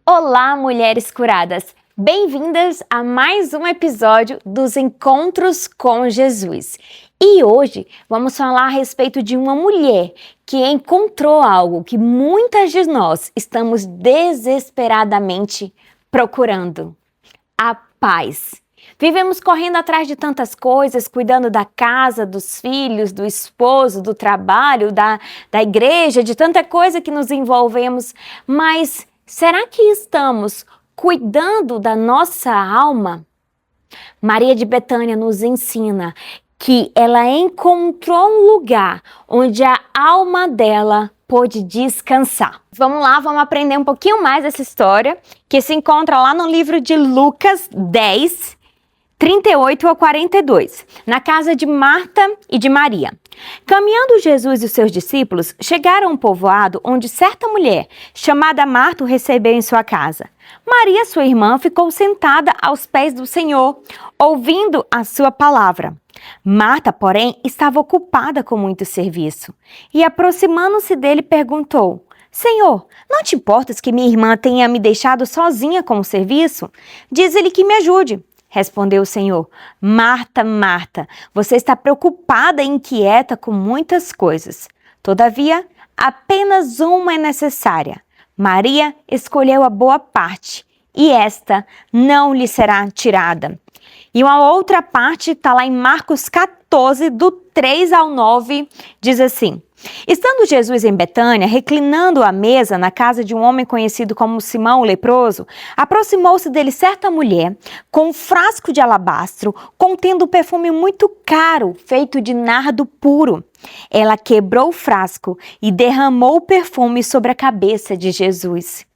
Olá, mulheres curadas! Bem-vindas a mais um episódio dos Encontros com Jesus. E hoje vamos falar a respeito de uma mulher que encontrou algo que muitas de nós estamos desesperadamente procurando: a paz. Vivemos correndo atrás de tantas coisas, cuidando da casa, dos filhos, do esposo, do trabalho, da igreja, de tanta coisa que nos envolvemos, mas será que estamos cuidando da nossa alma? Maria de Betânia nos ensina que ela encontrou um lugar onde a alma dela pôde descansar. Vamos lá, vamos aprender um pouquinho mais essa história, que se encontra lá no livro de Lucas 10, 38 a 42, na casa de Marta e de Maria. Caminhando Jesus e os seus discípulos, chegaram a um povoado onde certa mulher, chamada Marta, o recebeu em sua casa. Maria, sua irmã, ficou sentada aos pés do Senhor, ouvindo a sua palavra. Marta, porém, estava ocupada com muito serviço. E, aproximando-se dele, perguntou: Senhor, não te importas que minha irmã tenha me deixado sozinha com o serviço? Diz-lhe que me ajude. Respondeu o Senhor: Marta, Marta, você está preocupada e inquieta com muitas coisas. Todavia, apenas uma é necessária. Maria escolheu a boa parte, e esta não lhe será tirada. E uma outra parte está lá em Marcos 14, do 3 ao 9, diz assim: Estando Jesus em Betânia, reclinando à mesa na casa de um homem conhecido como Simão o leproso, aproximou-se dele certa mulher com um frasco de alabastro contendo perfume muito caro, feito de nardo puro. Ela quebrou o frasco e derramou o perfume sobre a cabeça de Jesus.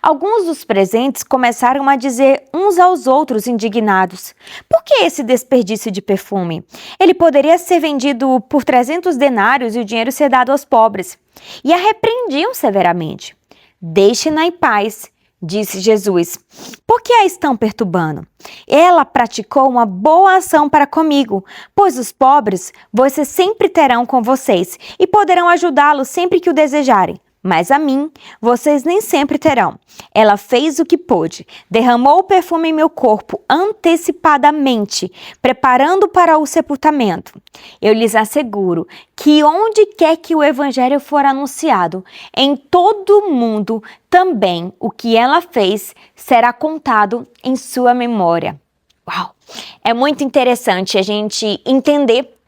Alguns dos presentes começaram a dizer uns aos outros indignados: por que esse desperdício de perfume? Ele poderia ser vendido por 300 denários e o dinheiro ser dado aos pobres. E a repreendiam severamente. Deixe-na em paz, disse Jesus. Por que a estão perturbando? Ela praticou uma boa ação para comigo, pois os pobres vocês sempre terão com vocês e poderão ajudá-los sempre que o desejarem. Mas a mim, vocês nem sempre terão. Ela fez o que pôde, derramou o perfume em meu corpo antecipadamente, preparando para o sepultamento. Eu lhes asseguro que onde quer que o evangelho for anunciado, em todo o mundo, também o que ela fez será contado em sua memória. Uau! É muito interessante a gente entender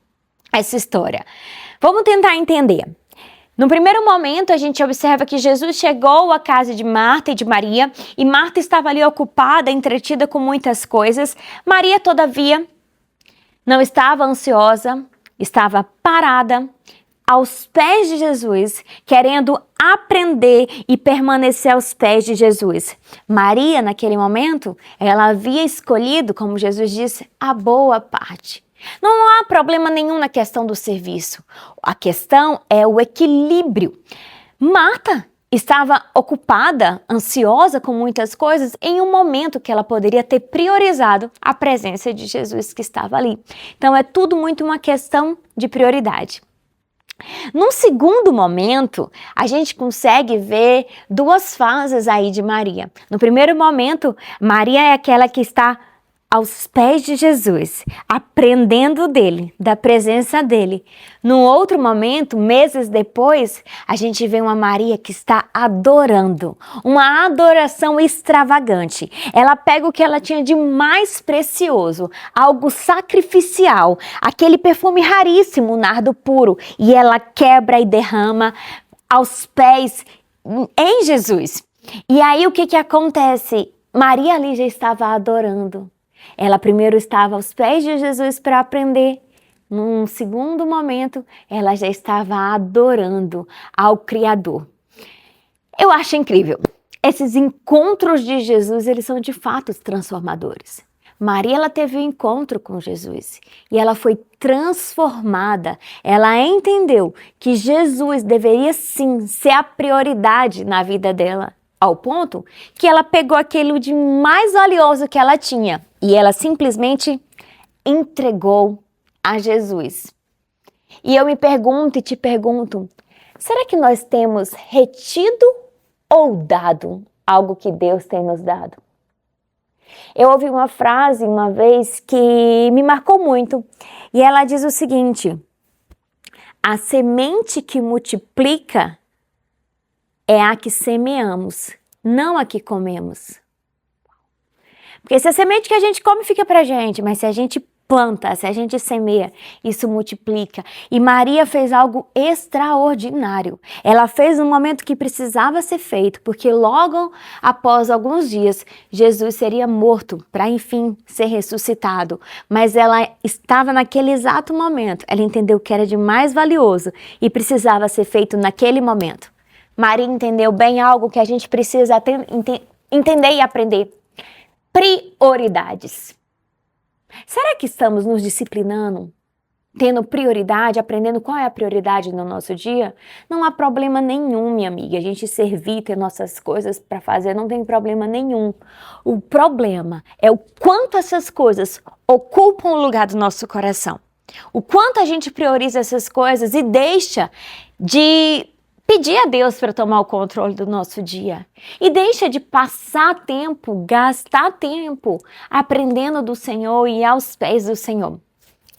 essa história. Vamos tentar entender. No primeiro momento, a gente observa que Jesus chegou à casa de Marta e de Maria, e Marta estava ali ocupada, entretida com muitas coisas. Maria, todavia, não estava ansiosa, estava parada aos pés de Jesus, querendo aprender e permanecer aos pés de Jesus. Maria, naquele momento, ela havia escolhido, como Jesus disse, a boa parte. Não há problema nenhum na questão do serviço. A questão é o equilíbrio. Marta estava ocupada, ansiosa com muitas coisas, em um momento que ela poderia ter priorizado a presença de Jesus que estava ali. Então é tudo muito uma questão de prioridade. Num segundo momento, a gente consegue ver duas fases aí de Maria. No primeiro momento, Maria é aquela que está aos pés de Jesus, aprendendo dele, da presença dele. Num outro momento, meses depois, a gente vê uma Maria que está adorando, uma adoração extravagante. Ela pega o que ela tinha de mais precioso, algo sacrificial, aquele perfume raríssimo, nardo puro, e ela quebra e derrama aos pés em Jesus. E aí o que acontece? Maria ali já estava adorando. Ela primeiro estava aos pés de Jesus para aprender. Num segundo momento, ela já estava adorando ao Criador. Eu acho incrível. Esses encontros de Jesus, eles são de fato transformadores. Maria, ela teve um encontro com Jesus e ela foi transformada. Ela entendeu que Jesus deveria sim ser a prioridade na vida dela, ao ponto que ela pegou aquilo de mais valioso que ela tinha e ela simplesmente entregou a Jesus. E eu me pergunto e te pergunto, será que nós temos retido ou dado algo que Deus tem nos dado. Eu ouvi uma frase uma vez que me marcou muito, e ela diz o seguinte: a semente que multiplica é a que semeamos, não a que comemos. Porque se a semente que a gente come fica pra gente, mas se a gente planta, se a gente semeia, isso multiplica. E Maria fez algo extraordinário. Ela fez no momento que precisava ser feito, porque logo após alguns dias, Jesus seria morto para, enfim, ser ressuscitado. Mas ela estava naquele exato momento. Ela entendeu que era de mais valioso e precisava ser feito naquele momento. Maria entendeu bem algo que a gente precisa entender e aprender. Prioridades. Será que estamos nos disciplinando, tendo prioridade, aprendendo qual é a prioridade no nosso dia? Não há problema nenhum, minha amiga, a gente servir, ter nossas coisas para fazer, não tem problema nenhum. O problema é o quanto essas coisas ocupam o lugar do nosso coração. O quanto a gente prioriza essas coisas e deixa de pedir a Deus para tomar o controle do nosso dia. E deixa de passar tempo, gastar tempo aprendendo do Senhor e aos pés do Senhor.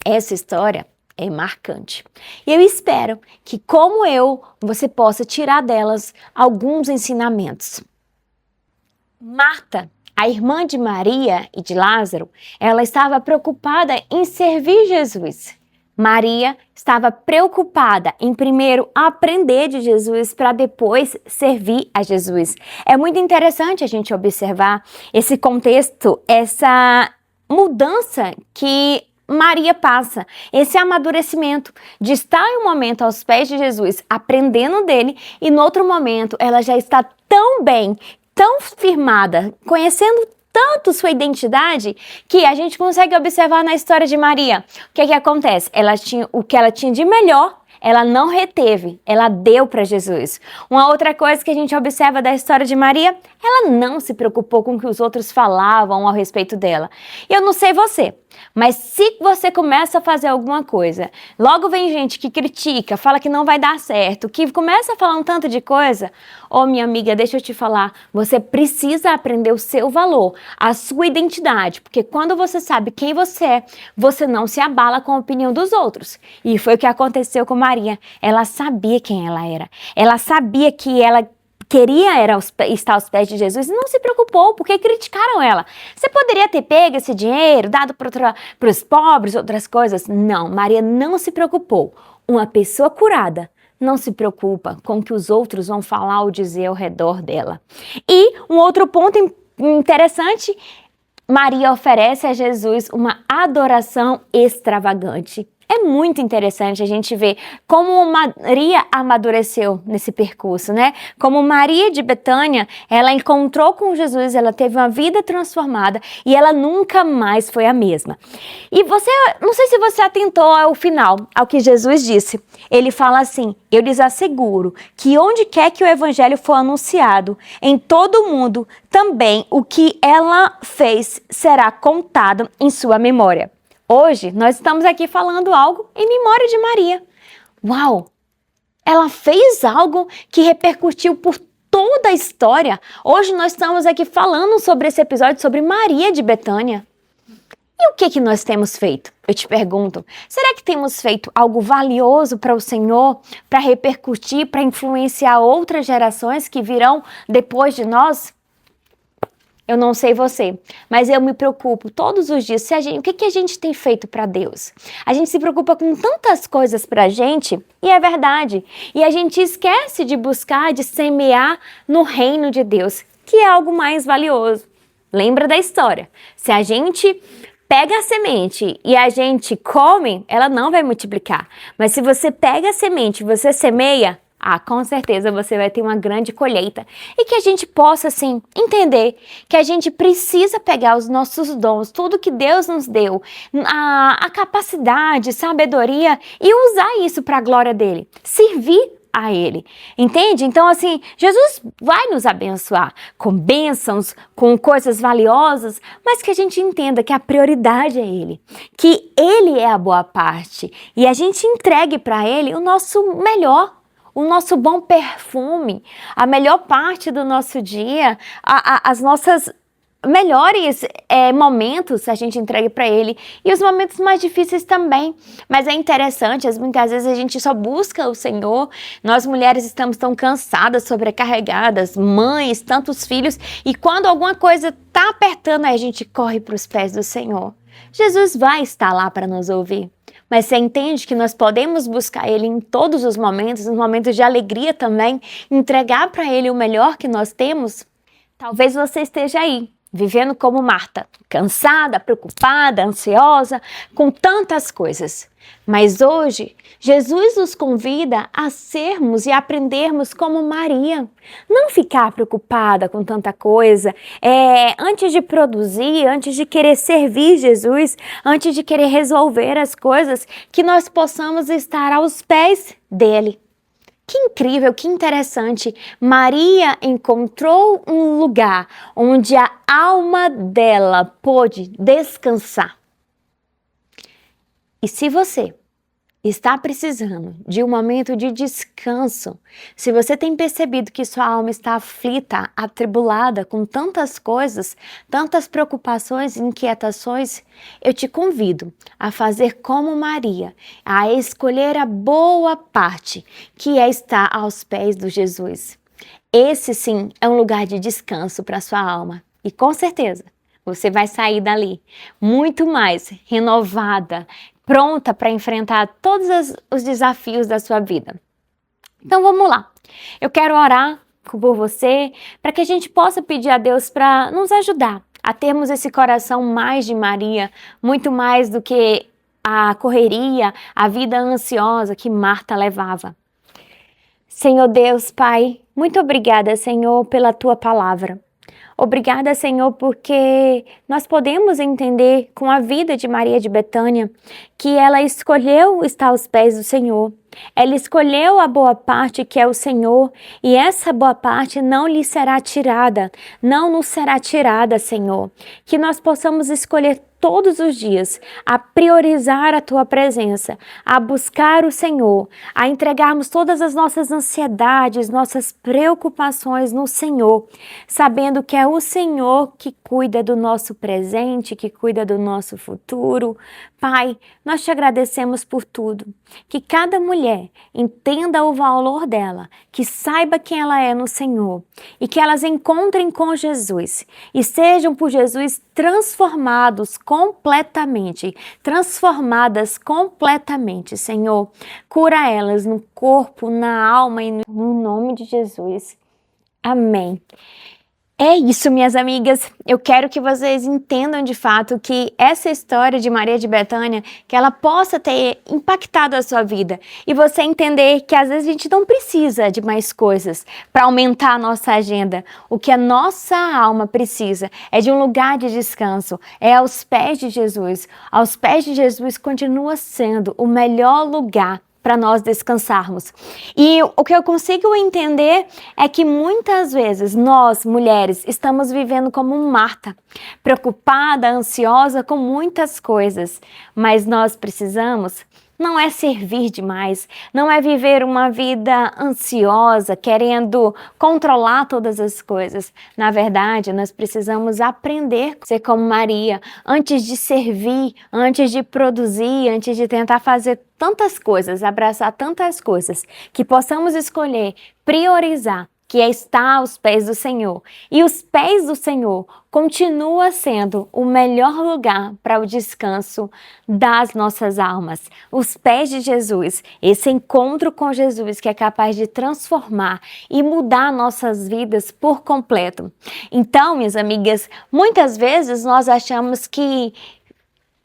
Essa história é marcante. E eu espero que, como eu, você possa tirar delas alguns ensinamentos. Marta, a irmã de Maria e de Lázaro, ela estava preocupada em servir Jesus. Maria estava preocupada em primeiro aprender de Jesus para depois servir a Jesus. É muito interessante a gente observar esse contexto, essa mudança que Maria passa, esse amadurecimento de estar em um momento aos pés de Jesus, aprendendo dele, e no outro momento ela já está tão bem, tão firmada, conhecendo tanto sua identidade, que a gente consegue observar na história de Maria. O que acontece? O que ela tinha de melhor, ela não reteve, ela deu para Jesus. Uma outra coisa que a gente observa da história de Maria, ela não se preocupou com o que os outros falavam ao respeito dela. E eu não sei você, mas se você começa a fazer alguma coisa, logo vem gente que critica, fala que não vai dar certo, que começa a falar um tanto de coisa, minha amiga, deixa eu te falar, você precisa aprender o seu valor, a sua identidade, porque quando você sabe quem você é, você não se abala com a opinião dos outros. E foi o que aconteceu com Maria. Ela sabia quem ela era. Ela sabia que ela queria estar aos pés de Jesus e não se preocupou, porque criticaram ela. Você poderia ter pego esse dinheiro, dado para os pobres, outras coisas. Não, Maria não se preocupou. Uma pessoa curada não se preocupa com o que os outros vão falar ou dizer ao redor dela. E um outro ponto interessante, Maria oferece a Jesus uma adoração extravagante. É muito interessante a gente ver como Maria amadureceu nesse percurso, né? Como Maria de Betânia, ela encontrou com Jesus, ela teve uma vida transformada e ela nunca mais foi a mesma. E não sei se você atentou ao final, ao que Jesus disse. Ele fala assim: eu lhes asseguro que onde quer que o evangelho for anunciado, em todo o mundo, também o que ela fez será contado em sua memória. Hoje, nós estamos aqui falando algo em memória de Maria. Uau! Ela fez algo que repercutiu por toda a história. Hoje nós estamos aqui falando sobre esse episódio, sobre Maria de Betânia. E o que nós temos feito? Eu te pergunto, será que temos feito algo valioso para o Senhor, para repercutir, para influenciar outras gerações que virão depois de nós? Eu não sei você, mas eu me preocupo todos os dias. O que a gente tem feito para Deus? A gente se preocupa com tantas coisas para a gente, e é verdade. E a gente esquece de buscar, de semear no reino de Deus, que é algo mais valioso. Lembra da história? Se a gente pega a semente e a gente come, ela não vai multiplicar. Mas se você pega a semente e você semeia, com certeza você vai ter uma grande colheita. E que a gente possa, assim, entender que a gente precisa pegar os nossos dons, tudo que Deus nos deu, a capacidade, sabedoria, e usar isso para a glória dele. Servir a ele, entende? Então, assim, Jesus vai nos abençoar com bênçãos, com coisas valiosas, mas que a gente entenda que a prioridade é ele, que ele é a boa parte, e a gente entregue para ele o nosso melhor, o nosso bom perfume, a melhor parte do nosso dia, as nossas melhores momentos a gente entrega para Ele e os momentos mais difíceis também. Mas é interessante, muitas vezes a gente só busca o Senhor, nós mulheres estamos tão cansadas, sobrecarregadas, mães, tantos filhos, e quando alguma coisa está apertando, a gente corre para os pés do Senhor. Jesus vai estar lá para nos ouvir. Mas você entende que nós podemos buscar Ele em todos os momentos, nos momentos de alegria também, entregar para Ele o melhor que nós temos? Talvez você esteja aí, vivendo como Marta, cansada, preocupada, ansiosa, com tantas coisas. Mas hoje, Jesus nos convida a sermos e aprendermos como Maria. Não ficar preocupada com tanta coisa, antes de produzir, antes de querer servir Jesus, antes de querer resolver as coisas, que nós possamos estar aos pés dele. Que incrível, que interessante. Maria encontrou um lugar onde a alma dela pôde descansar. E se você está precisando de um momento de descanso, se você tem percebido que sua alma está aflita, atribulada com tantas coisas, tantas preocupações e inquietações, eu te convido a fazer como Maria, a escolher a boa parte, que é estar aos pés do Jesus. Esse sim é um lugar de descanso para sua alma e com certeza você vai sair dali muito mais renovada, pronta para enfrentar todos os desafios da sua vida. Então vamos lá. Eu quero orar por você para que a gente possa pedir a Deus para nos ajudar a termos esse coração mais de Maria, muito mais do que a correria, a vida ansiosa que Marta levava. Senhor Deus, Pai, muito obrigada, Senhor, pela Tua palavra. Obrigada, Senhor, porque nós podemos entender com a vida de Maria de Betânia que ela escolheu estar aos pés do Senhor. Ela escolheu a boa parte que é o Senhor e essa boa parte não lhe será tirada, não nos será tirada, Senhor. Que nós possamos escolher todos os dias a priorizar a Tua presença, a buscar o Senhor, a entregarmos todas as nossas ansiedades, nossas preocupações no Senhor, sabendo que é o Senhor que cuida do nosso presente, que cuida do nosso futuro. Pai, nós te agradecemos por tudo. Que cada mulher entenda o valor dela, que saiba quem ela é no Senhor e que elas encontrem com Jesus e sejam por Jesus transformadas completamente, Senhor. Cura elas no corpo, na alma e no nome de Jesus. Amém. É isso, minhas amigas. Eu quero que vocês entendam de fato que essa história de Maria de Betânia, que ela possa ter impactado a sua vida e você entender que às vezes a gente não precisa de mais coisas para aumentar a nossa agenda. O que a nossa alma precisa é de um lugar de descanso, é aos pés de Jesus. Aos pés de Jesus continua sendo o melhor lugar para nós descansarmos. E o que eu consigo entender é que muitas vezes nós, mulheres, estamos vivendo como Marta, preocupada, ansiosa com muitas coisas, mas nós precisamos não é servir demais, não é viver uma vida ansiosa, querendo controlar todas as coisas. Na verdade, nós precisamos aprender a ser como Maria, antes de servir, antes de produzir, antes de tentar fazer tantas coisas, abraçar tantas coisas, que possamos escolher, priorizar, que é estar aos pés do Senhor. E os pés do Senhor continua sendo o melhor lugar para o descanso das nossas almas. Os pés de Jesus, esse encontro com Jesus que é capaz de transformar e mudar nossas vidas por completo. Então, minhas amigas, muitas vezes nós achamos que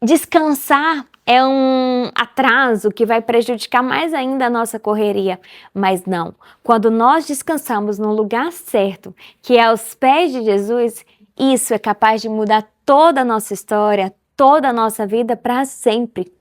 descansar é um atraso que vai prejudicar mais ainda a nossa correria. Mas não, quando nós descansamos no lugar certo, que é aos pés de Jesus, isso é capaz de mudar toda a nossa história, toda a nossa vida para sempre.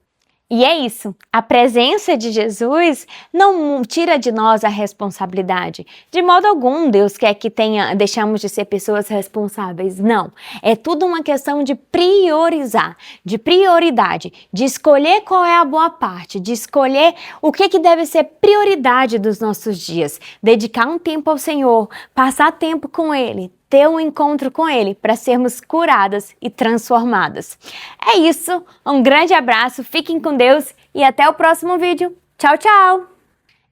E é isso, a presença de Jesus não tira de nós a responsabilidade. De modo algum, Deus quer que deixamos de ser pessoas responsáveis. Não, é tudo uma questão de priorizar, de prioridade, de escolher qual é a boa parte, de escolher o que deve ser prioridade dos nossos dias. Dedicar um tempo ao Senhor, passar tempo com Ele, ter um encontro com Ele para sermos curadas e transformadas. É isso, um grande abraço, fiquem com Deus e até o próximo vídeo. Tchau, tchau!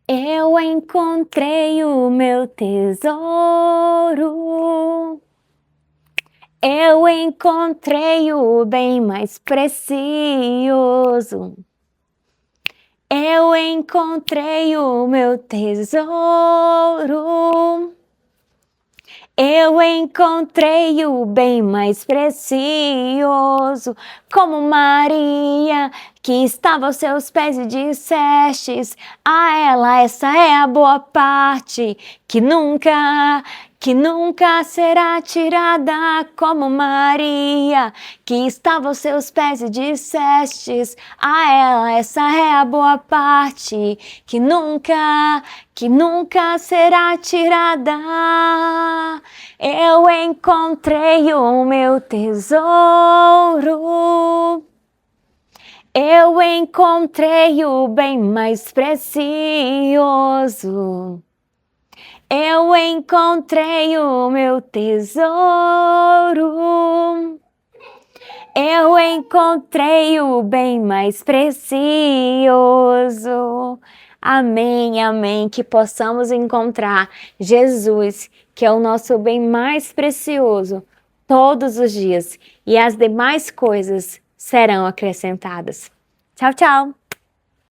Eu encontrei o meu tesouro. Eu encontrei o bem mais precioso. Eu encontrei o meu tesouro. Eu encontrei o bem mais precioso, como Maria, que estava aos seus pés e dissestes a ela, essa é a boa parte, que nunca será tirada, como Maria, que estava aos seus pés e dissestes a ela, essa é a boa parte, que nunca será tirada. Eu encontrei o meu tesouro. Eu encontrei o bem mais precioso. Eu encontrei o meu tesouro. Eu encontrei o bem mais precioso. Amém, amém, que possamos encontrar Jesus, que é o nosso bem mais precioso, todos os dias, e as demais coisas serão acrescentadas. Tchau, tchau!